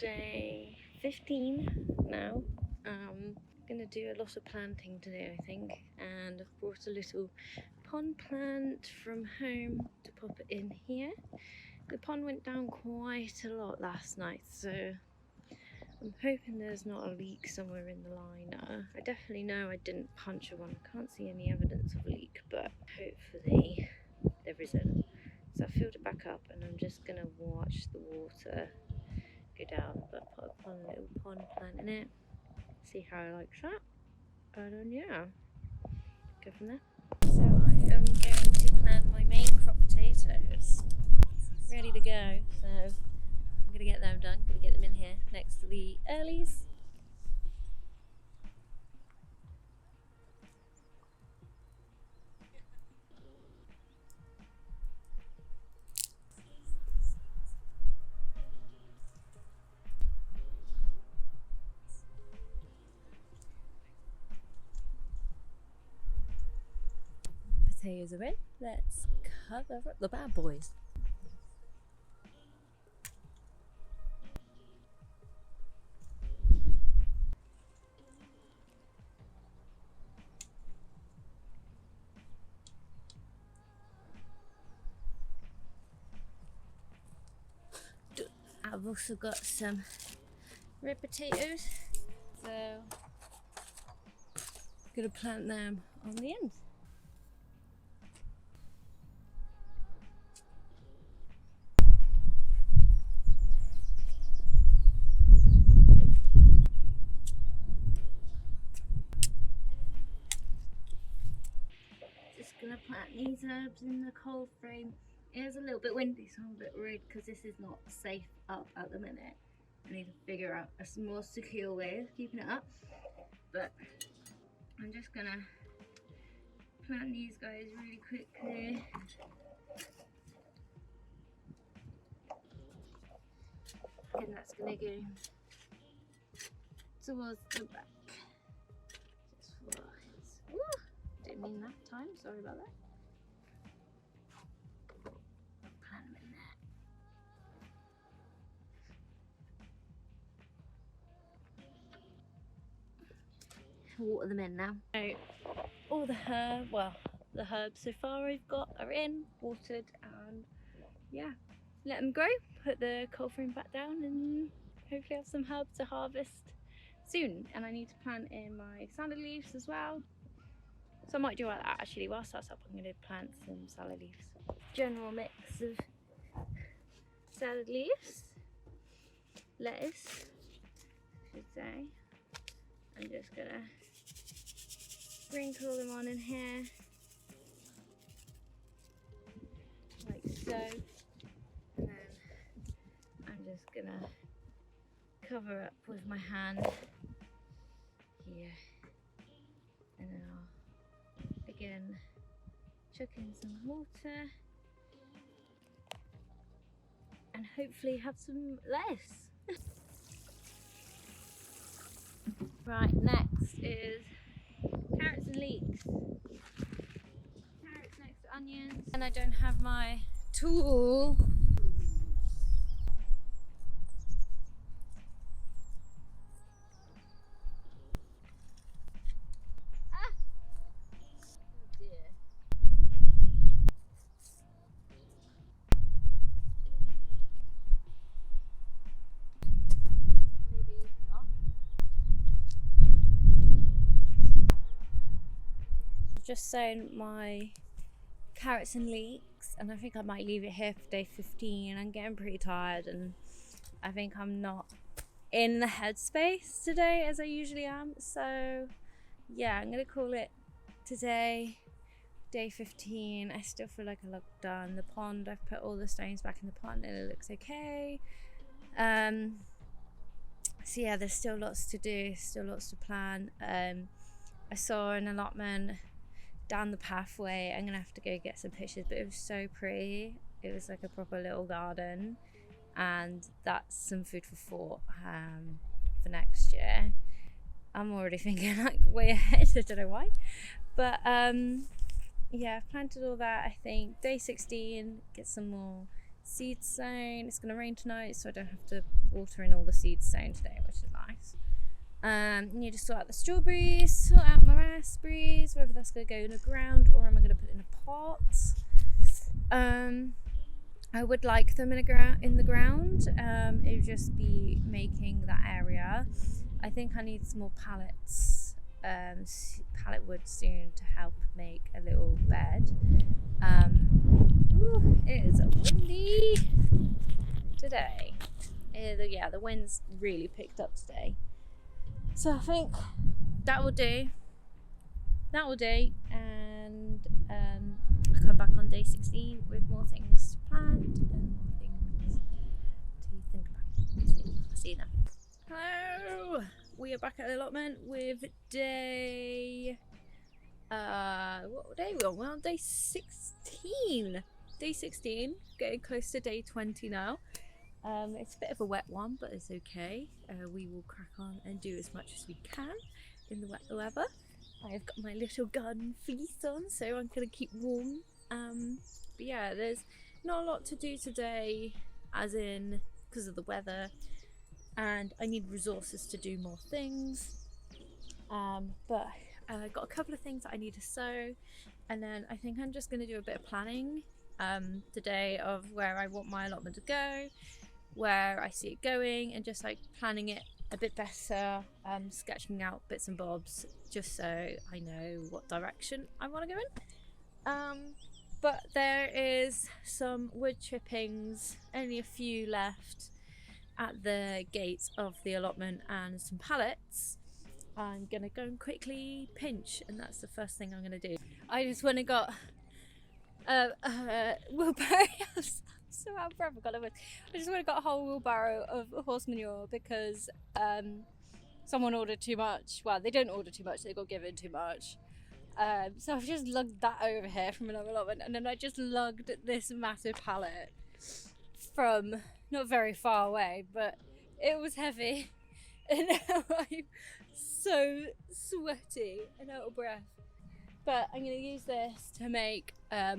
day 15 now. Gonna do a lot of planting today, I think, and I've brought a little pond plant from home to pop it in here. The pond went down quite a lot last night, so I'm hoping there's not a leak somewhere in the liner. I definitely know I didn't puncture one. I can't see any evidence of a leak, but hopefully there isn't. So I filled it back up and I'm just gonna watch the water go down, but put a little pond plant in it, see how I like that, and then yeah, go from there. So I am going to plant my main crop potatoes, ready to go, so I'm gonna get them done, gonna get them in here next to the earlies. Potatoes are in. Let's cover up the bad boys. I've also got some red potatoes, so I'm gonna plant them on the end. Just gonna plant these herbs in the cold frame. It is a little bit windy, so I'm a bit worried because this is not safe up at the minute. I need to figure out a more secure way of keeping it up, but I'm just gonna plant these guys really quickly. And that's gonna go towards the back. Just flies. Ooh, didn't mean that time, sorry about that. Plant them in there. Water them in now. So all the herbs so far I've got are in, watered, and yeah, let them grow, put the cold frame back down, and hopefully have some herbs to harvest soon. And I need to plant in my salad leaves as well, so I might do like that actually. Whilst that's up, I'm going to plant some salad leaves. General mix of salad leaves, lettuce I should say. I'm just gonna sprinkle them on in here like so, and then I'm just gonna cover up with my hand here, and then I'll again chuck in some water and hopefully have some lettuce. Right, next is carrots and leeks. Carrots next to onions, and I don't have my tool. Ah! Oh dear. Maybe not. Just sown my carrots and leeks, and I think I might leave it here for day 15. I'm getting pretty tired, and I think I'm not in the headspace today as I usually am, so yeah, I'm gonna call it today, day 15. I still feel like I look done. The pond, I've put all the stones back in the pond and it looks okay. So yeah, there's still lots to do, still lots to plan. I saw an allotment down the pathway. I'm gonna have to go get some pictures, but it was so pretty. It was like a proper little garden, and that's some food for thought for next year. I'm already thinking like way ahead, I don't know why, but yeah, I've planted all that. I think day 16, get some more seeds sown. It's going to rain tonight, so I don't have to water in all the seeds sown today, which is nice. Need to sort out the strawberries, sort out my raspberries, whether that's going to go in the ground or am I going to put it in a pot. I would like them in the ground. It would just be making that area. I think I need some more pallets, pallet wood soon to help make a little bed. Ooh, it is windy today. Yeah, the wind's really picked up today. So I think that will do. And I'll come back on day 16 with more things to plant and more things to think about. I'll see you then. Hello! We are back at the allotment with day... what day are we on? We're on day 16. Day 16, getting close to day 20 now. It's a bit of a wet one, but it's okay. We will crack on and do as much as we can in the wet weather. I've got my little garden fleece on, so I'm going to keep warm. But yeah, there's not a lot to do today, as in because of the weather, and I need resources to do more things. But I've got a couple of things that I need to sow, and then I think I'm just going to do a bit of planning today of where I want my allotment to go, where I see it going, and just like planning it a bit better, sketching out bits and bobs just so I know what direction I want to go in. But there is some wood chippings, only a few left at the gates of the allotment, and some pallets I'm gonna go and quickly pinch, and that's the first thing I'm gonna do. I just went and got wheelbarrow. So out of breath, I just went and got a whole wheelbarrow of horse manure because someone ordered too much. Well, they didn't order too much, they got given too much. So I've just lugged that over here from another allotment, and then I just lugged this massive pallet from not very far away, but it was heavy, and now I'm so sweaty and out of breath. But I'm going to use this to make a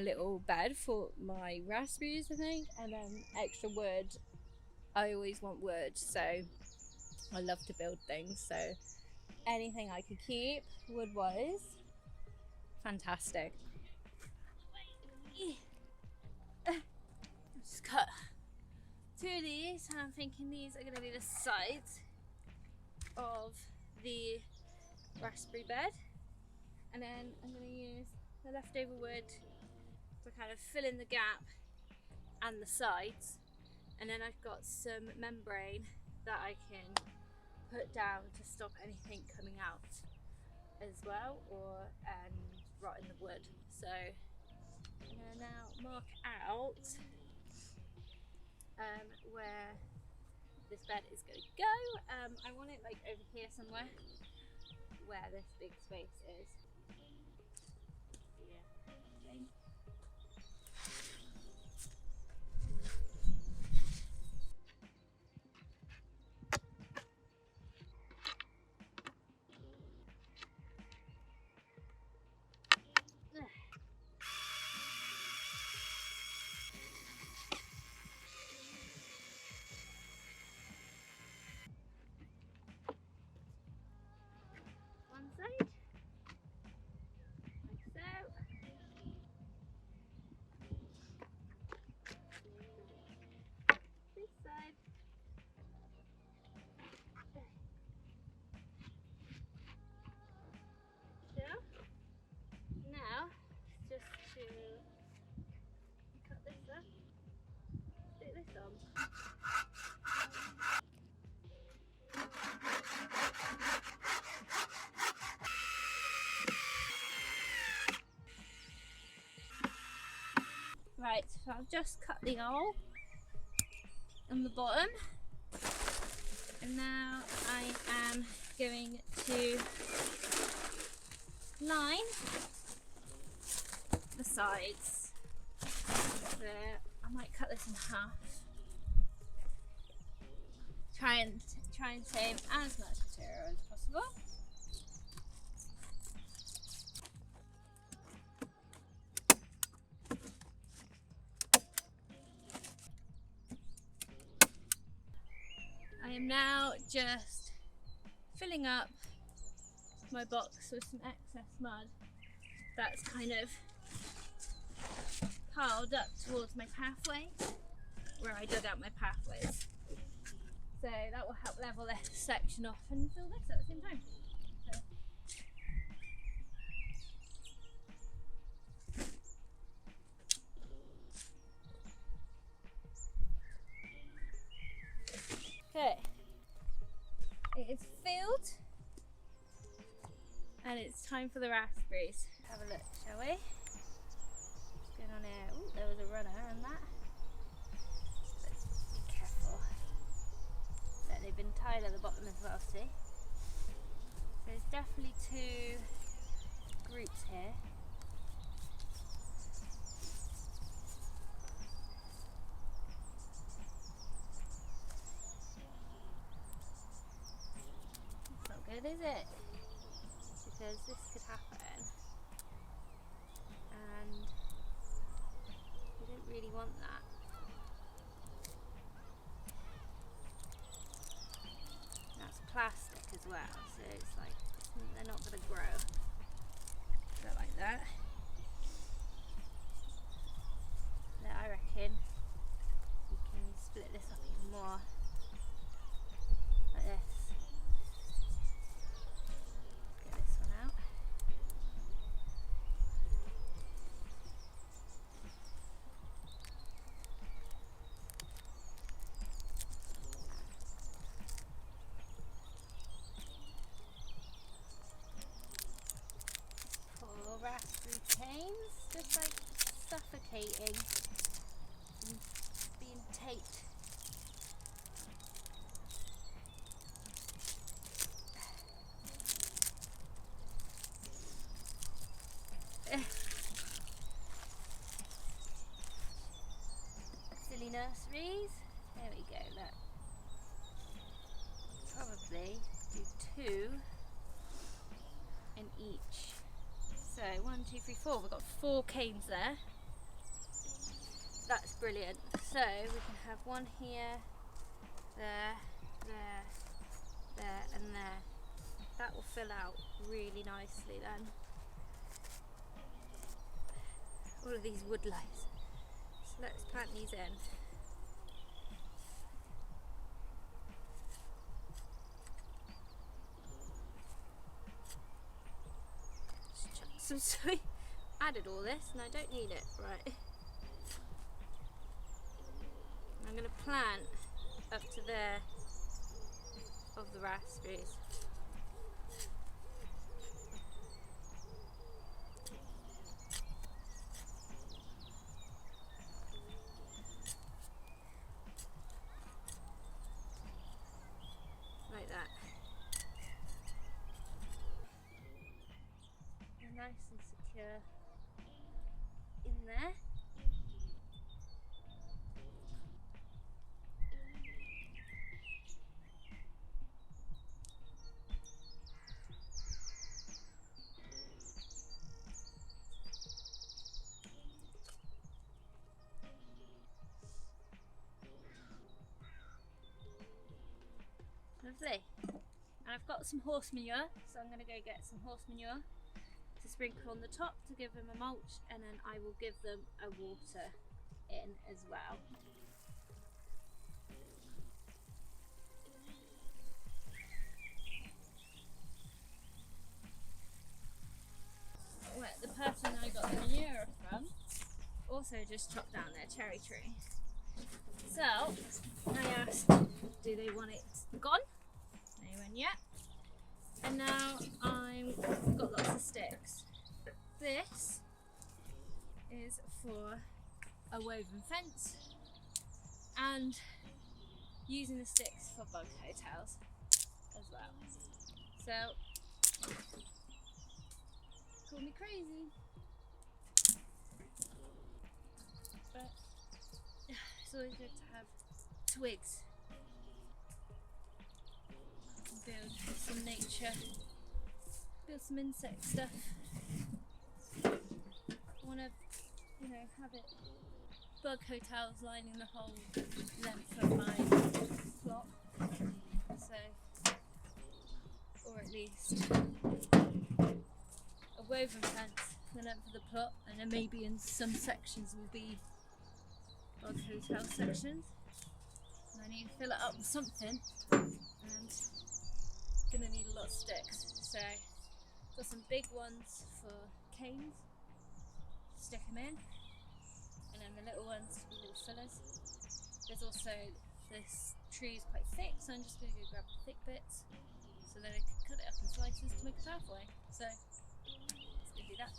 little bed for my raspberries, I think, and then extra wood. I always want wood, so I love to build things, so anything I could keep wood-wise, fantastic. Just cut 2 of these, and I'm thinking these are going to be the sides of the raspberry bed, and then I'm going to use the leftover wood to kind of fill in the gap and the sides, and then I've got some membrane that I can put down to stop anything coming out as well, or rot in the wood. So I'm going to now mark out where this bed is going to go. I want it like over here somewhere where this big space is. Yeah. Okay. One side, like so. This side. So now just to cut this up, stick this on. Right, so I've just cut the hole on the bottom, and now I am going to line the sides. So I might cut this in half. Try and save as much material as possible. am now just filling up my box with some excess mud that's kind of piled up towards my pathway, where I dug out my pathways. So that will help level this section off and fill this at the same time. So. Okay, it is filled and it's time for the raspberries. Have a look, shall we? What's going on here? Ooh, there was a runner and that. Let's be careful. Look, they've been tied at the bottom as well, see? So there's definitely two groups here. It's not good, is it? Because this could happen. And we don't really want that. That's plastic as well, so it's like they're not going to grow. So like that. So I reckon you can split this up even more, like this. Get this one out. Poor raspberry canes, just like suffocating and being taped. Silly nurseries. There we go, look. Probably do 2 in each. So 1, 2, 3, 4. We've got 4 canes there. That's brilliant. So we can have one here, there, there, there, and there. That will fill out really nicely then. All of these wood lice. So let's plant these in. Just chuck some soy. Added all this and I don't need it, right? I'm going to plant up to there of the raspberries. Like that. They're nice and secure in there. Lovely. And I've got some horse manure, so I'm going to go get some horse manure to sprinkle on the top to give them a mulch, and then I will give them a water in as well. Well, the person I got the manure from also just chopped down their cherry tree. So I asked, do they want it gone? They went, yeah. And now I've got lots of sticks. This is for a woven fence and using the sticks for bug hotels as well. So, call me crazy, but it's always good to have twigs and build some nature, build some insect stuff. I want to, you know, have it bug hotels lining the whole length of my plot. length of the plot, and then maybe in some sections will be odd hotel sections. And I need to fill it up with something, and gonna need a lot of sticks. So got some big ones for canes, stick them in, and then the little ones to be little fillers. There's also, this tree is quite thick, so I'm just going to go grab the thick bits so that I can cut it up in slices to make a pathway. So let's go do that.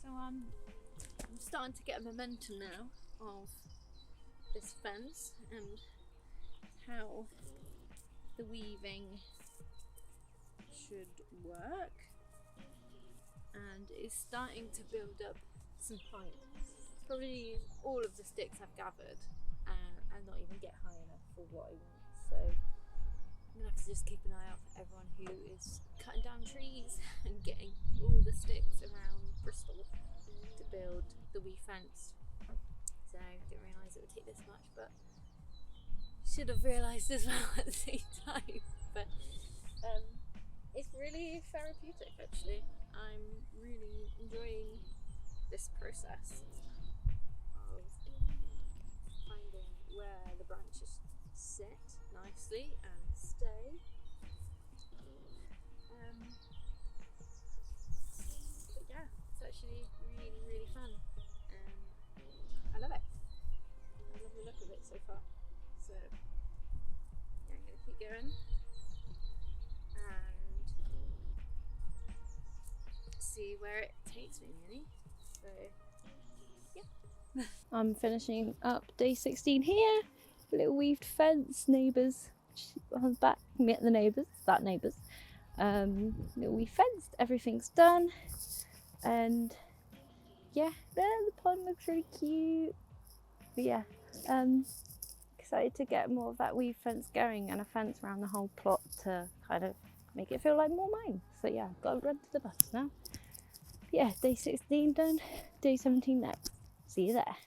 So I'm starting to get a momentum now of this fence and how the weaving should work, and it's starting to build up some height. Probably all of the sticks I've gathered and not even get high enough for what I want, so I'm gonna have to just keep an eye out for everyone who is cutting down trees and getting all the sticks around Bristol to build the wee fence. So I didn't realise it would take this much, but should have realised as well at the same time. But it's really therapeutic actually. I'm really enjoying this process of finding where the branches sit nicely and stay. But yeah, it's actually really, really fun, and I love it. I love the look of it so far. So yeah, I'm gonna keep going and see where it takes me really. So yeah. I'm finishing up day 16 here. Little weaved fence, neighbours on the back, met the neighbours, that neighbours. Little weaved fence, everything's done. And yeah, there, the pond looks really cute. But yeah, excited to get more of that weave fence going, and a fence around the whole plot to kind of make it feel like more mine. So yeah, I've got to run to the bus now. But yeah, day 16 done, day 17 next. See you there.